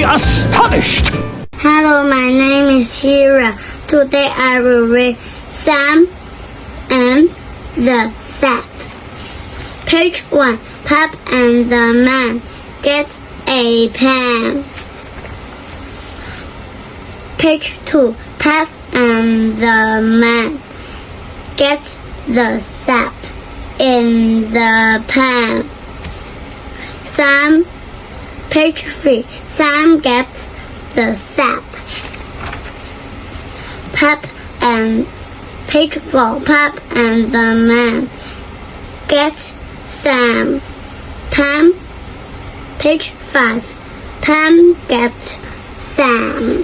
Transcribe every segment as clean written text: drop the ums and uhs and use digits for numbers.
astonished! Hello, my name is Shira. Today I will read Sam and the Sap. Page 1. Pep and the man gets a pen. Page 2. Pep and the man gets the sap in the pan. Page 3. Sam gets the sap. Page 4. Pep and the man gets Sam. Page 5. Pam gets Sam.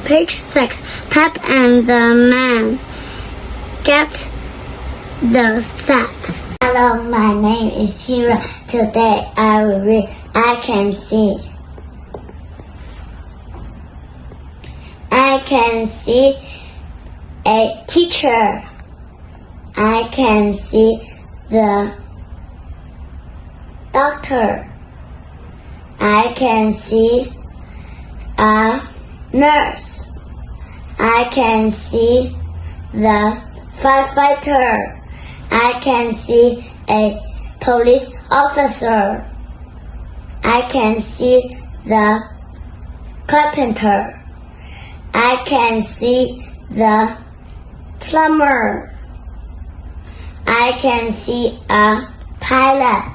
Page 6. Pep and the man get the sap. Hello, my name is Shira. Today I will read I Can See. I can see a teacher. I can see the doctor. I can see a nurse. I can see the firefighter. I can see a police officer. I can see the carpenter. I can see the plumber. I can see a pilot.